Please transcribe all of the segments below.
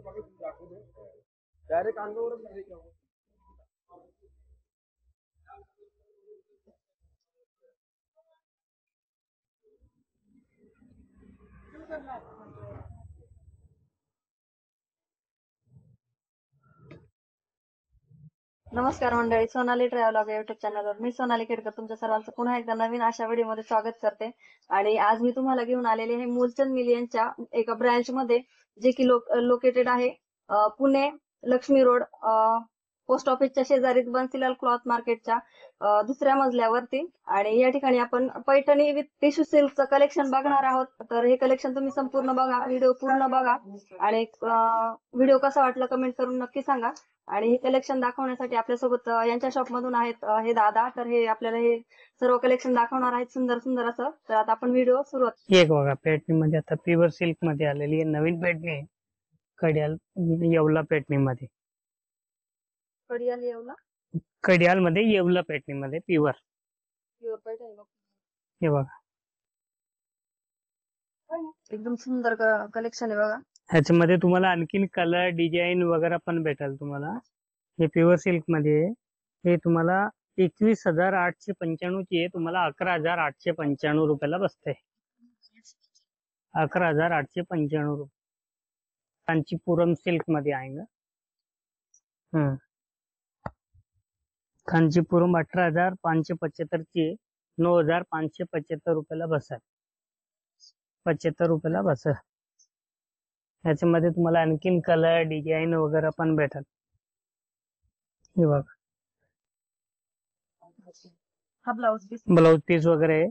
Direct अंगावरच नमस्कार मंडळी, Sonali travelogue या युट्यूब चॅनलवर मी सोनाली खेडकर तुमच्या सर्वांचं पुन्हा एकदा नवीन अशा व्हिडिओमध्ये स्वागत करते. आणि आज मी तुम्हाला घेऊन आलेले आहे मूलचंद मिलियनच्या एका ब्रँच मध्ये, जे की लोकेटेड आहे पुणे लक्ष्मी रोड, पोस्ट ऑफिसच्या शेजारीच बन्सीलाल क्लॉथ मार्केटच्या दुसऱ्या मजल्यावरती. आणि या ठिकाणी आपण पैठणी विथ टिश्यू सिल्कचं कलेक्शन बघणार आहोत. तर हे कलेक्शन तुम्ही संपूर्ण बघा, व्हिडिओ पूर्ण बघा आणि व्हिडिओ कसा वाटला कमेंट करून नक्की सांगा. आणि हे कलेक्शन दाखवण्यासाठी आपल्यासोबत यांच्या शॉप मधून आहेत हे दादा. तर हे आपल्याला हे सर्व कलेक्शन दाखवणार आहेत सुंदर सुंदर असं. तर आता आपण व्हिडिओ सुरुवात. एक बघा पेटणी मध्ये आता प्युअर सिल्क मध्ये आलेली आहे नवीन पेटणी आहे. कडियाल येवला पेटणी मध्ये, कडियाल येवला, कडियाल मध्ये येवला पेटणी मध्ये प्युअर पैठणी हे बघा. एकदम सुंदर कलेक्शन आहे बघा. ह्याच्यामध्ये तुम्हाला आणखीन कलर डिझाईन वगैरे पण भेटेल तुम्हाला. हे प्युअर सिल्क मध्ये आहे. हे तुम्हाला 21,895 ची आहे, तुम्हाला 11,895 रुपयाला बसते. 11,895 रुपये कांचीपुरम सिल्क मध्ये आहे ना. कांचीपुरम 18,575 ची आहे, 9,575 रुपयाला बसेल. 75 रुपयाला बसेल. ह्याच्यामध्ये तुम्हाला आणखीन कलर डिझाईन वगैरे पण भेटेल. हे बघा, हा ब्लाउज पीस वगैरे आहे.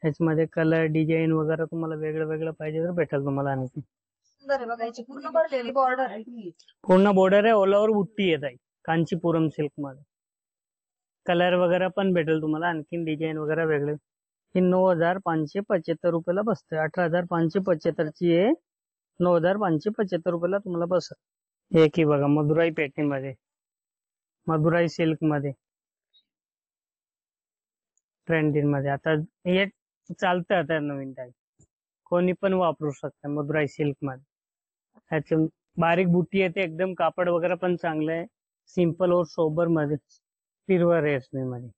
ह्याच्यामध्ये कलर डिझाईन वगैरे तुम्हाला वेगळं वेगळं पाहिजे तर भेटेल तुम्हाला. आणखी सुंदर आहे बघा. याची पूर्ण भरलेली बॉर्डर आहे, पूर्ण बॉर्डर आहे, ऑल ओव्हर बुट्टी येत आहे कांचीपुरम सिल्क मध्ये. कलर वगैरे पण भेटेल तुम्हाला, आणखीन डिझाईन वगैरे वेगळे. ही 9,575 रुपयाला बसते. 18,575 ची आहे, 9,575 रुपयाला तुम्हाला बसेल. एक ही बघा मधुराई पेटणी मध्ये, मधुराई सिल्क मध्ये ट्रेंडिंग मध्ये. आता हे चालतं आता नवीन टाईप, कोणी पण वापरू शकता मधुराई सिल्क मध्ये. ह्याचे बारीक बुट्टी येते, एकदम कापड वगैरे पण चांगलं आहे. सिंपल और सोबर मध्ये, पिरवा रेशमी मध्ये.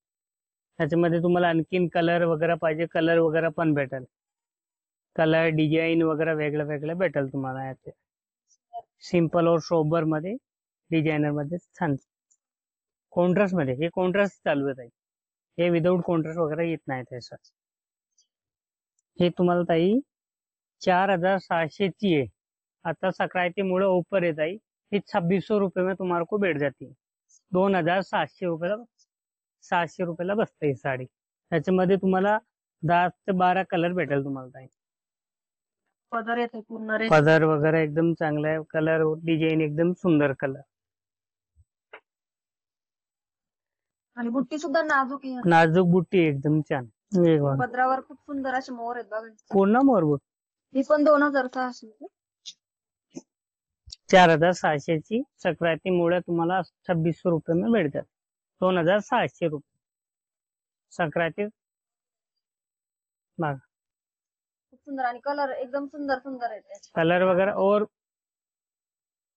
ह्याच्यामध्ये तुम्हाला आणखीन कलर वगैरे पाहिजे, कलर वगैरे पण भेटेल. कलर डिझाईन वगैरे वेगळं वेगळं भेटेल तुम्हाला. याचे सिंपल और सोबर मध्ये, डिझायनर मध्ये छान. कॉन्ट्रास्ट मध्ये, हे कॉन्ट्रास्ट चालू आहे. हे विदाउट कॉन्ट्रास्ट वगैरे येत नाही त्याचं. हे तुम्हाला ताई 4,600 ची आहे. आता संक्रांतीमुळे ऑफर येत आहे. हे 2600 रुपये में तुम्हारे को बैठ जाती है. 2,700 रुपयाला, 600 रुपयाला बसते ही साडी. ह्याच्यामध्ये तुम्हाला 10 ते 12 कलर भेटेल तुम्हाला ताई. पदर येते पूर्ण पदर वगैरे एकदम चांगला आहे. कलर डिझाईन एकदम सुंदर कलर. आणि बुट्टी सुद्धा नाजूक आहे, नाजूक बुट्टी एकदम छान. पदरावर खूप सुंदर असे मोर आहेत बघा. पूर्ण मोरबूट. ही पण 2,600. 4,600 ची संक्रांतीमुळे तुम्हाला 2600 रुपये में भेटतात. 2,600 रुपये संक्रांती बघा. खूप सुंदर आणि कलर एकदम सुंदर सुंदर आहे. कलर वगैरह और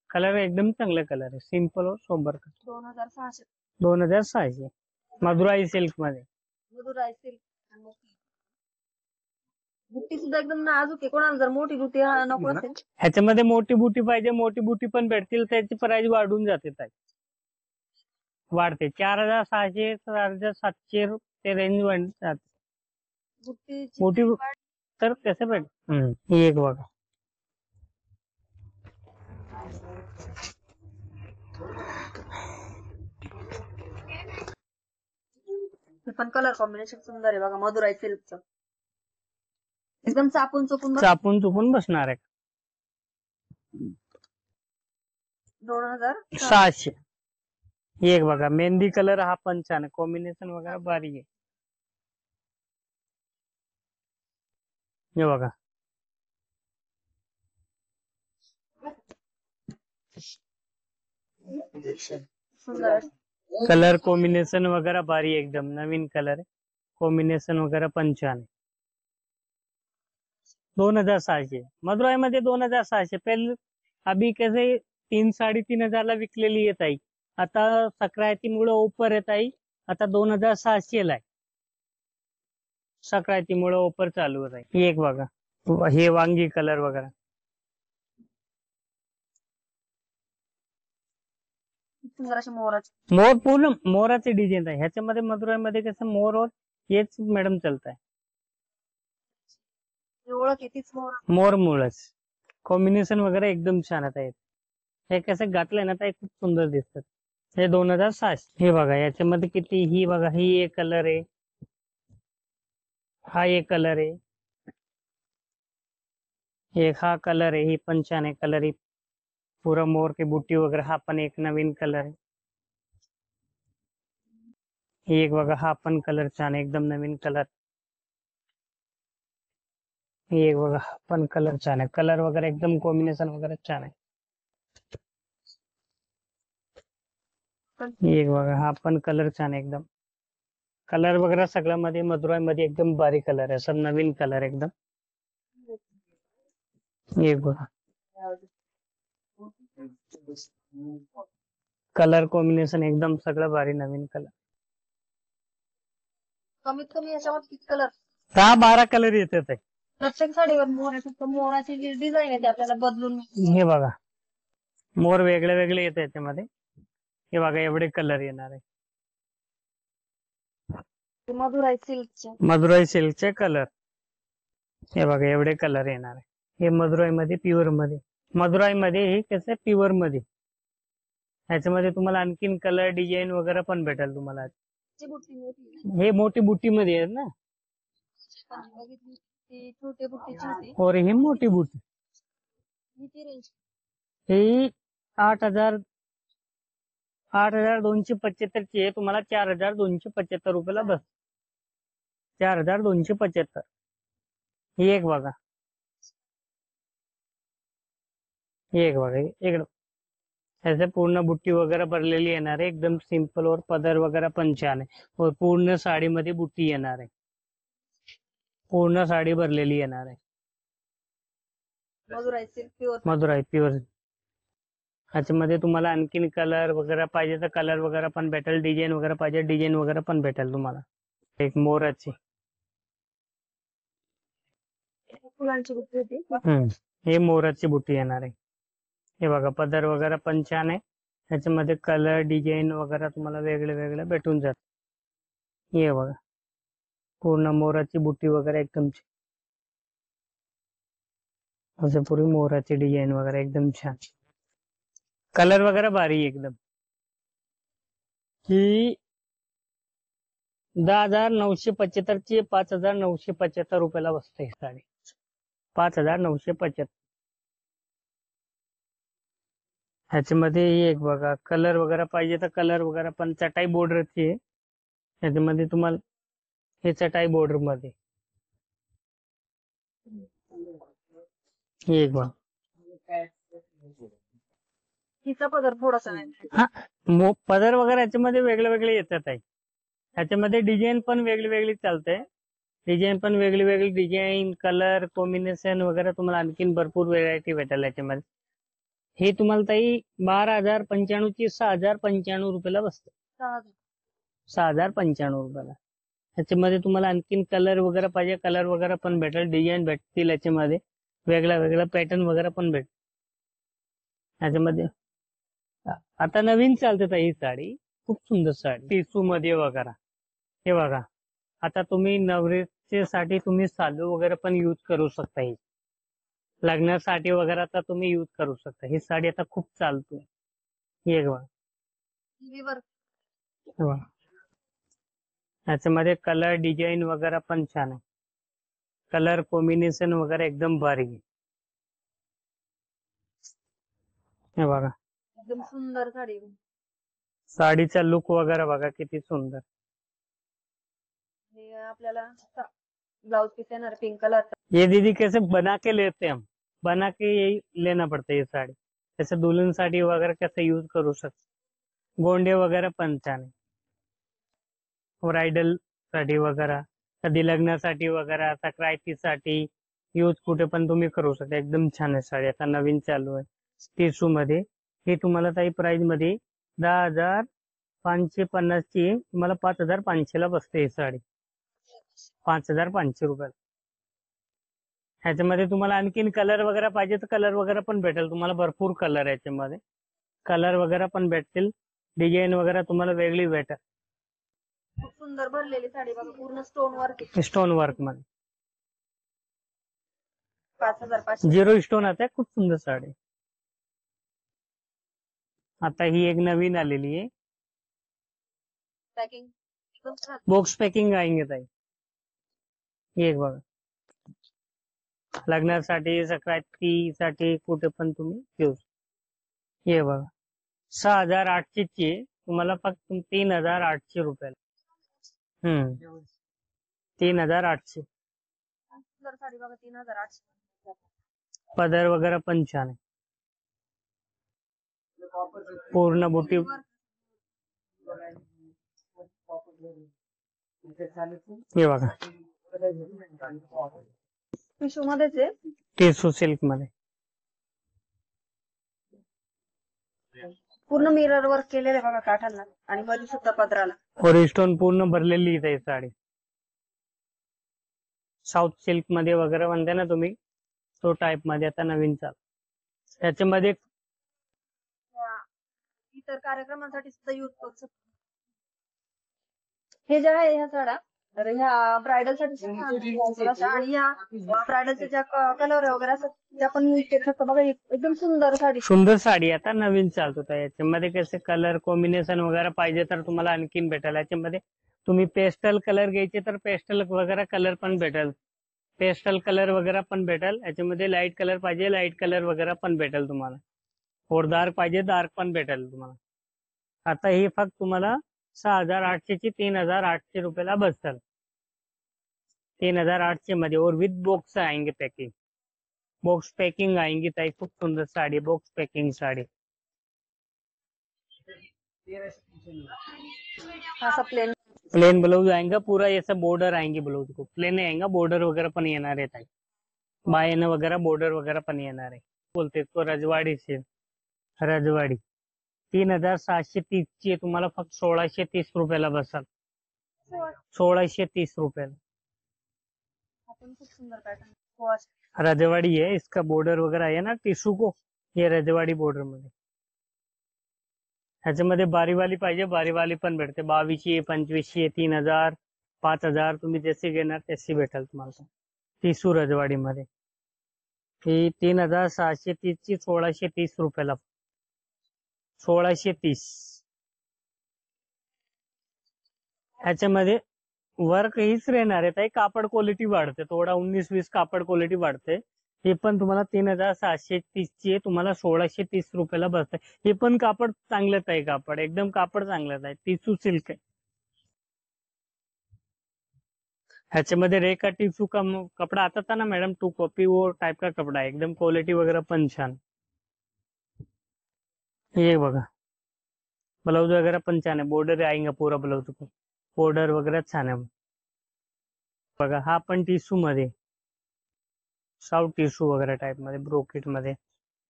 कलर एकदम चांगले कलर आहे, सिंपल और सोबर कलर. 2,600. 2,600 मधुराई सिल्क मध्ये. मधुराई सिल्क. बुट्टी सुद्धा एकदम नाजूक आहे. कोणाला जर मोठी बुट्टी नको असेल, ह्याच्यामध्ये मोठी बुटी पाहिजे, मोठी बुटी पण भेटतील. त्याची प्राइस वाढून जाते ताई, वाढते. 4,600 4,700 ते रेंज वाढतात. मोठी तर कैसे भेट. ही एक बघा, पण कलर कॉम्बिनेशन सुंदर आहे बघा. मधुराई सिल्कचं एकदम चापून चुपून बसणार आहे. 2,600. एक बघा मेहंदी कलर हा पण छान आहे, कॉम्बिनेशन वगैरे भारी आहे. हे बघा, कलर कॉम्बिनेशन वगैरह भारी, एकदम नवीन कलर कॉम्बिनेशन वगैरह पण छान आहे. 2,600 मधुराई मध्ये 2,600. पहले अभी कैसे 3-3.5 विकलेली आहे ताई. आता सक्रातीमुळे ऑफर आहे ताई. आता 2,600 ला आहे. सक्रातीमुळे ऑफर चालू आहे. ही एक बघा, हे वांगी कलर वगैरे. सुंदर असे मोराचे. मोर पूर्ण मोराचे डिझाईन आहे ह्याच्यामध्ये. मदुराईमध्ये कसं मोर और हेच मॅडम चालत आहे. ओळख आहे तीच मोर. मोर मुळच कॉम्बिनेशन वगैरे एकदम छान आहे. हे कसं घातलंय ना ताई खूप सुंदर दिसतात. हे 2,600. हे बघा याच्यामध्ये किती, ही बघा ही एक कलर आहे, हा एक कलर आहे, एक हा कलर आहे, ही पण छान आहे कलर. ही पूरा मोर की बुट्टी वगैरे, हा पण एक नवीन कलर आहे. ही एक बघा, हा पण कलर छान आहे एकदम नवीन कलर. ही एक बघा, हा पण कलर छान आहे. कलर वगैरे एकदम कॉम्बिनेशन वगैरे छान आहे. ही एक बघा, हा पण कलर छान आहे एकदम. कलर वगैरे सगळ्यामध्ये मदुराईमध्ये एकदम भारी कलर आहे, सब नवीन कलर एकदम. एक बघा कलर कॉम्बिनेशन एकदम सगळं भारी नवीन कलर. कमीत कमी याच्यावर किती कलर? 10-12 कलर येतात आहे. प्रत्येक साडीवर मोर आहे, फक्त मोराची जी डिझाईन आहे ती आपल्याला बदलून मिळते. हे बघा मोर वेगळे वेगळे येते याच्यामध्ये. हे बघा एवढे कलर येणार आहे. मधुराई सिल्कचे. मदुराई सिल्कचे कलर. हे बघा एवढे कलर येणार आहे. हे मदुराईमध्ये प्युअर मध्ये. मदुराईमध्ये हे कसं प्युअर मध्ये. ह्याच्यामध्ये तुम्हाला आणखीन कलर डिझाईन वगैरे पण भेटेल तुम्हाला. ची बुट्टी मोठी आहे. हे मोठी बुट्टी मध्ये आहे ना, पण बघितली ती छोटी बुट्टीची होती. और ही मोठी बुट्टी. किती रेंज? ही 8,275 ची आहे. तुम्हाला 4,275 रुपयाला बस. 4,275. ही एक बघा, ही एक बघा इकडं. ऐसे पूर्ण बुट्टी वगैरे भरलेली येणार आहे एकदम सिंपल. और पदर वगैरे पण छान आहे. और पूर्ण साडीमध्ये बुट्टी येणार आहे, पूर्ण साडी भरलेली येणार आहे. Madurai silk pure. Madurai pure. ह्याच्यामध्ये तुम्हाला आणखीन कलर वगैरे पाहिजे तर कलर वगैरे पण भेटेल. डिझाईन वगैरे पाहिजे डिझाईन वगैरे पण भेटेल तुम्हाला. एक मोराची फुलांची बुट्टी होती. हे मोराची बुट्टी येणार आहे. हे बघा पदर वगैरे पण छान आहे. ह्याच्यामध्ये कलर डिझाईन वगैरे तुम्हाला वेगळे वेगळे भेटून जात. हे बघा पूर्ण मोराची बुट्टी वगैरे एकदम असं पूरी मोराची डिझाईन वगैरे एकदम छान. कलर वगैरे भारी एकदम. ही 10,975 ची 5,975 रुपयाला बसते ही साडी. 5,975. ह्याच्यामध्ये एक बघा कलर वगैरे पाहिजे तर कलर वगैरे पण चटाई बॉर्डरची आहे. ह्याच्यामध्ये तुम्हाला हे चटाई बॉर्डर मध्ये. एक बघा हिचा पदर थोडासा नाही. हा पदर वगैरे ह्याच्यामध्ये वेगळे वेगळे येतात आहे. ह्याच्यामध्ये डिझाईन पण वेगळी वेगळी चालते. डिझाईन पण वेगळी वेगळी डिझाईन कलर कॉम्बिनेशन वगैरे तुम्हाला आणखीन भरपूर व्हेरायटी भेटेल याच्यामध्ये. हे तुम्हाला ताई 12,095 ची 6,095 रुपयाला बसते. 6,095 रुपयाला. ह्याच्यामध्ये तुम्हाला आणखीन कलर वगैरे पाहिजे कलर वगैरे पण भेटेल. डिझाईन भेटतील याच्यामध्ये. वेगळा वेगळा पॅटर्न वगैरे पण भेटेल ह्याच्यामध्ये. आता नवीन चालते ही साडी खूप सुंदर साडी टिशू मध्ये वगैरे. हे बघा आता तुम्ही नवरीसाठी तुम्ही सालू वगैरे पण युज करू शकता. ही लग्नासाठी वगैरे आता तुम्ही युज करू शकता. ही साडी आता खूप चालते. ही एक बघा. हे बघा ह्याच्यामध्ये कलर डिझाईन वगैरे पण छान आहे. कलर कॉम्बिनेशन वगैरे एकदम भारी आहे. हे बघा एकदम सुंदर साडी. साडीचा लुक वगैरे बघा किती सुंदर. हे आपल्याला ब्लाउज पीस येणार पिंक कलर. ये दीदी कैसे बना के लेते हम, बना के यही लेना पड़ता है ये साड़ी. जैसे दुल्हन साड़ी वगैरह कैसे यूज करू शकतो. गोंडे वगैरे पण छान आहे. ब्रायडल साठी वगैरे कधी लग्नासाठी वगैरे सक्रातीसाठी यूज कुठे पण तुम्ही करू शकता. एकदम छान आहे साडी. आता नवीन चालू आहे टिशू मध्ये. ही तुम्हाला ताई प्राइस मध्ये 10,550 ची आहे. तुम्हाला 5,500 ला बसते ही साडी. 5,500 रुपयाला. ह्याच्यामध्ये तुम्हाला आणखीन कलर वगैरे पाहिजे तर कलर वगैरे पण भेटेल तुम्हाला. भरपूर कलर आहे याच्यामध्ये. कलर वगैरे पण भेटतील. डिझाईन वगैरे तुम्हाला वेगळी भेटेल. खूप सुंदर भरलेली साडी बघा, पूर्ण स्टोन वर्क. स्टोन वर्क मध्ये 5,500. 0 स्टोन आता खूप सुंदर साडी. आता ही एक नवीन आलेली आहे. पॅकिंग एकदम छान. बॉक्स पॅकिंग आएंगे ताई. ही एक बघा, लग्नासाठी संक्रांतीसाठी कुठे पण तुम्ही घेऊ. हे बघा 6,800 ची आहे. तुम्हाला फक्त 3,800 रुपयाला. 3,800. सुंदर साडी बघा, 3,800. पदर वगैरे पण छान आहे. पूर्ण बुटी. हे बघा टिश्यू मध्येच आहे. टिश्यू सिल्क मध्ये पूर्ण मिरर वर्क केलेलं आहे बघा काठांना, आणि मध्ये सुद्धा पदराला. और स्टोन पूर्ण भरलेली आहे साडी. साऊथ सिल्क मध्ये वगैरे म्हणते ना तुम्ही, तो टाइप मध्ये आता नवीन चाल. त्याच्यामध्ये इतर कार्यक्रमांसाठी सुद्धा यूज करू शकतो. हे जे आहे ह्या साड्या, तर ह्या ब्रायडल साठी सुद्धा आणि ह्या ब्रायडलच्या ज्या कलर वगैरे असतात त्या पण यूज करू शकतो बघा. एकदम सुंदर साडी. सुंदर साडी आता नवीन चालतो. याच्यामध्ये कसे कलर कॉम्बिनेशन वगैरे पाहिजे तर तुम्हाला आणखीन भेटेल. याच्यामध्ये तुम्ही पेस्टल कलर घ्यायचे तर पेस्टल वगैरे कलर पण भेटेल. पेस्टल कलर वगैरे पण भेटेल. याच्यामध्ये लाईट कलर पाहिजे लाईट कलर वगैरे पण भेटेल तुम्हाला. और डार्क पाहिजे डार्क पण भेटेल तुम्हाला. आता ही फक्त तुम्हाला 6,800 ची 3,800 रुपयाला बसतात. 3,800 मध्ये और विथ बॉक्स आएंगे पैकिंग. बॉक्स पैकिंग आएंगी ताई. खूप सुंदर साड़ी बॉक्स पैकिंग साड़ी. असा प्लेन प्लेन ब्लाउज आएगा पूरा. ऐसा बॉर्डर आएंगे ब्लाउज को. प्लेन आएगा बॉर्डर वगैरह पण येणार आहे ताई. बायन वगैरह बॉर्डर वगैरह पण येणार आहे. बोलते इसको रजवाड़ी से. रजवाड़ी 3,730 ची तुम्हाला फक्त 1,630 रुपयाला बसाल. 1,630 रुपयाला. खूप सुंदर पॅटर्न. रजवाड़ी है. इसका बॉर्डर वगैरह है ना टिश्यू को, ये रजवाड़ी बॉर्डर मध्ये. ह्याच्यामध्ये बारीवाली पाहिजे बारीवाली पण भेटते. 2200, 2500, 3,000, 5,000 तुम्ही जसे घेणार तशी भेटेल तुम्हाला. टिश्यू रजवाड़ी मध्ये ही 3,730 ची 1,630 रुपयाला. 1,630. ह्याच्यामध्ये वर्क हीच राहणार आहे ताई. कापड क्वालिटी वाढते थोडा. 19-20 कापड क्वालिटी वाढते. हे पण तुम्हाला 3,730 ची आहे. तुम्हाला 1,630 रुपयाला बसते. हे पण कापड चांगलंच आहे. कापड एकदम कापड चांगलंच आहे. टिश्यू सिल्क आहे. ह्याच्यामध्ये रेखा टिश्यू का कपड़ा आता था ना मैडम, 2 कॉपी वो टाइप का कपड़ा है. एकदम क्वालिटी वगैरह पण छान. ये बघा ब्लाउज वगैरह पण छान आहे. बॉर्डर आएगा पूरा ब्लाउज को. बॉर्डर वगैरह छान आहे बघा. हा पण टिश्यू मध्ये साऊथ टिश्यू वगैरे टाइप मध्ये ब्रोकेट मध्ये.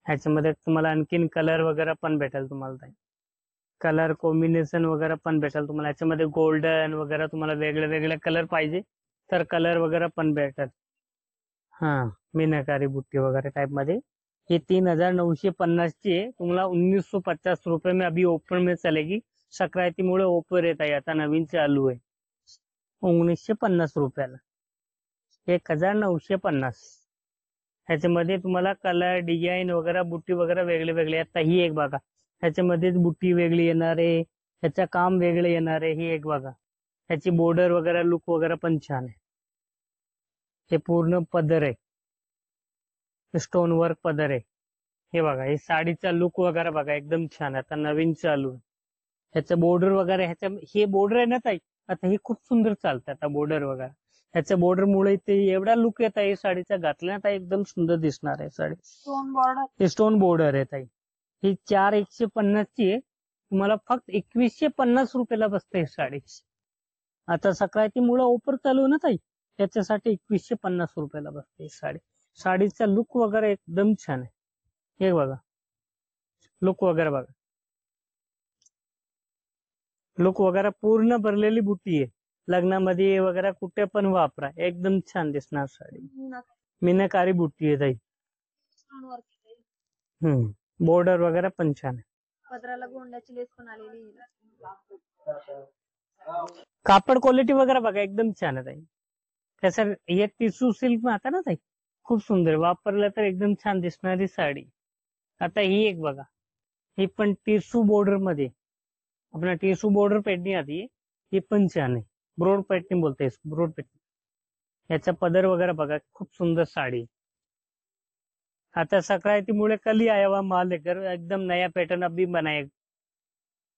ह्याच्यामध्ये तुम्हाला आणखीन कलर वगैरे पण भेटेल तुम्हाला. कलर कॉम्बिनेशन वगैरे पण भेटेल तुम्हाला. ह्याच्यामध्ये गोल्डन वगैरे तुम्हाला वेगळे वेगळे कलर पाहिजे तर कलर वगैरे पण भेटेल. हा मीनाकारी बुट्टी वगैरह टाइप मध्ये. ये 3,950 ची आहे. तुम्हाला 1,950 रुपये में अभी ऑफर में चलेगी. संक्रांतीमुळे ऑफर येत आहे. आता नवीन चालू आहे. 1,950 रुपयाला 1,950. ह्याच्यामध्ये तुम्हाला कलर डिझाईन वगैरे बुट्टी वगैरे वेगळे वेगळे. आता ही एक बघा ह्याच्यामध्येच बुट्टी वेगळी येणार आहे. ह्याचं काम वेगळं येणार आहे. ही एक बघा ह्याची बॉर्डर वगैरे लुक वगैरे पण छान आहे. हे पूर्ण पदर आहे. स्टोन वर्क पदर आहे. हे बघा हे साडीचा लुक वगैरे बघा एकदम छान आहे. आता नवीन चालू आहे. ह्याचं बॉर्डर वगैरे हे बॉर्डर आहे ना ताई. आता हे खूप सुंदर चालतं आता बॉर्डर वगैरे. ह्याच्या बॉर्डर मुळे ते एवढा लुक येत आहे साडीचा. घातला ना एकदम सुंदर दिसणार आहे साडी. Stone border. हे स्टोन बॉर्डर आहे ताई. ही 4,150 ची आहे. तुम्हाला फक्त 2,150 रुपयाला बसते साडी. आता संक्रांतीमुळे ऑफर चालू ना ताई, त्याच्यासाठी 2,150 रुपयाला बसते साडी. साडीचा लुक वगैरे एकदम छान आहे. हे बघा लुक वगैरे बघा, लुक वगैरे पूर्ण भरलेली बुट्टी आहे. लग्नामध्ये वगैरे कुठे पण वापरा, एकदम छान दिसणार साडी. मीनाकारी बुट्टी आहे ताई. बॉर्डर वगैरे पण छान आहे. पदराला गोंड्याची लेस पण आलेली आहे. कापड क्वालिटी वगैरे बघा, एकदम छान आहे ताई. कसं हे टिश्यू सिल्क आता ना ताई, खूप सुंदर वापरलं तर एकदम छान दिसणारी साडी. आता ही एक बघा, ही पण टिश्यू बॉर्डर मध्ये, आपला टिश्यू बॉर्डर पेटणी आधी, ही पण छान आहे. ब्रॉड पेटणी बोलते, ब्रॉड पेटणी. याचा पदर वगैरे बघा, खूप सुंदर साडी. आता सक्रांतीमुळे कल ही आया हुआ माल है, एकदम नया पॅटर्न अभी बनाए.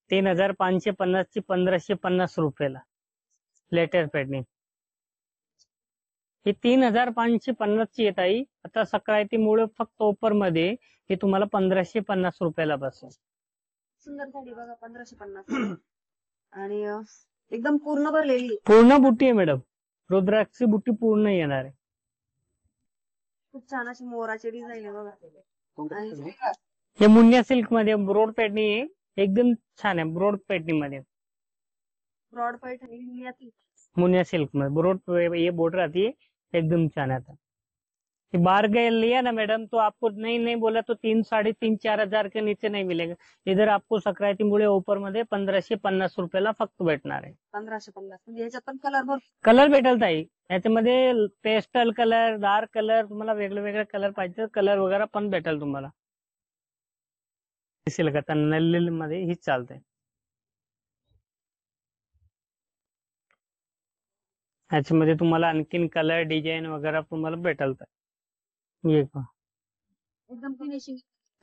3550 ची 1550 रुपयाला लेटेस्ट पेटणी. ही 3550 ची येत आहे. आता सक्रांतीमुळे फक्त ऑफर मध्ये हे तुम्हाला 1550 रुपयाला बसेल. सुंदर साडी बघा, 1550. आणि एकदम पूर्ण भरलेली, पूर्ण बुट्टी आहे मॅडम, रुद्राक्षी बुट्टी पूर्ण येणार आहे. खूप छान अशी मोराची डिझाईन आहे बघा. आणि हे मुनिया सिल्क मध्ये ब्रॉड पॅटर्नी आहे, एकदम छान आहे. ब्रॉड पॅटर्नी मध्ये ब्रॉड पैठणी मुनियाची. मुनिया सिल्क में ब्रॉड ये बॉर्डर आती है, एकदम छान आता. ये बाहर गए लिया ना मैडम, तो आपको नहीं बोला तो 3, 3.5, 4 हजार के नीचे नहीं मिलेगा. इधर आपको सक्रांती मुळे ऑफर मध्ये 1550 रुपयाला फक्त भेटणार आहे. 1550 म्हणजे ह्याच्यात पण कलर भर. कलर भेटेल ताई याच्यामध्ये, पेस्टल कलर, डार्क कलर, तुम्हाला वेगळे वेगळे कलर पाहिजे कलर वगैरे पण भेटेल तुम्हाला. सिल्क आता नल्ली मध्ये ही चालतंय. ह्याच्यामध्ये तुम्हाला आणखीन कलर डिझाईन वगैरे तुम्हाला भेटेल. एकदम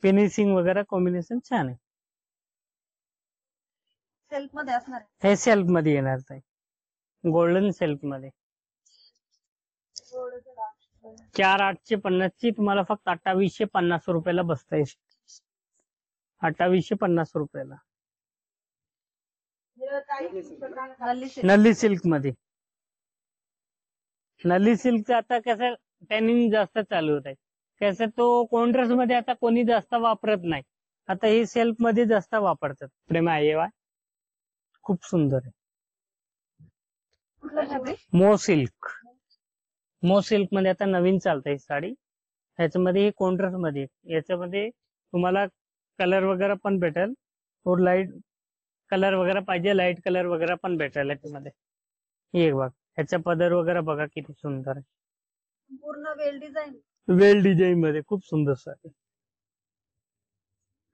फिनिशिंग वगैरे कॉम्बिनेशन छान आहे. सेल्फ मध्ये असणार. हे सेल्फ मध्ये येणार ताई, गोल्डन सेल्फ मध्ये. 4850 ची तुम्हाला फक्त 2850 रुपयाला बसताय. 2850 रुपयाला नल्ली सिल्क मध्ये. नल्ली सिल्कचं आता कसं टॅनिंग जास्त चालू होत आहे, कसं तो कॉन्ट्रास्ट मध्ये आता कोणी जास्त वापरत नाही. आता हे सेल्फ मध्ये जास्त वापरतात. प्रेम आहे, खूप सुंदर आहे. मो सिल्क, मो सिल्क मध्ये आता नवीन चालतंय साडी. ह्याच्यामध्ये हे कॉन्ट्रास्ट मध्ये, याच्यामध्ये तुम्हाला कलर वगैरे पण भेटेल. और लाईट कलर वगैरे पाहिजे, लाईट कलर वगैरे पण भेटेल याच्यामध्ये. हे बघ, ह्याचा पदर वगैरे बघा किती सुंदर आहे. पूर्ण वेल डिझाईन, वेल डिझाईन मध्ये खूप सुंदर साडी.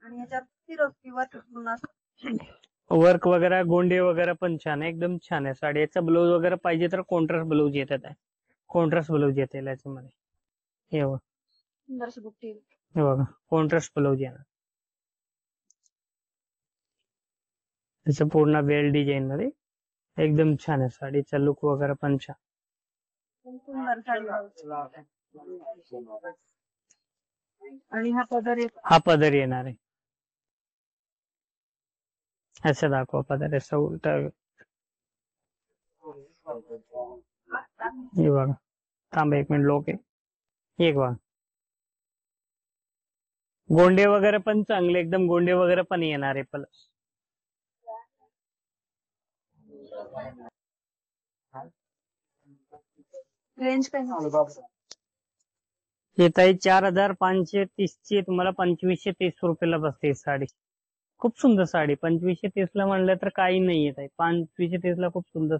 आणि ह्याच्यात वर्क वगैरे, गोंडे वगैरे पण छान आहे, एकदम छान आहे साडी. याचा ब्लाऊज वगैरे पाहिजे तर कॉन्ट्रास्ट ब्लाऊज येतात आहे, कॉन्ट्रास्ट ब्लाऊज येते याच्यामध्ये. हे बघा, सुंदरशी बुट्टी. हे बघा कॉन्ट्रास्ट ब्लाऊज येणार. त्याचं पूर्ण वेल डिझाईन मध्ये एकदम छान आहे. साडीचा लुक वगैरे पण छान. सुंदर साडी. आणि हा पदर येणार आहे. असं दाखवा पदर, असं उलटा. हे बघा, थांब 1 मिनिट लोक आहे. हे बघा, गोंडे वगैरे पण चांगले, एकदम गोंडे वगैरे पण येणार आहे. प्लस रेंज काय येत आहे 4530 ची, तुम्हाला 2530 रुपयाला बसते साडी. खूप सुंदर साडी. 2530 ला म्हणलं तर काही नाही येत आहे. 2530 ला खूप सुंदर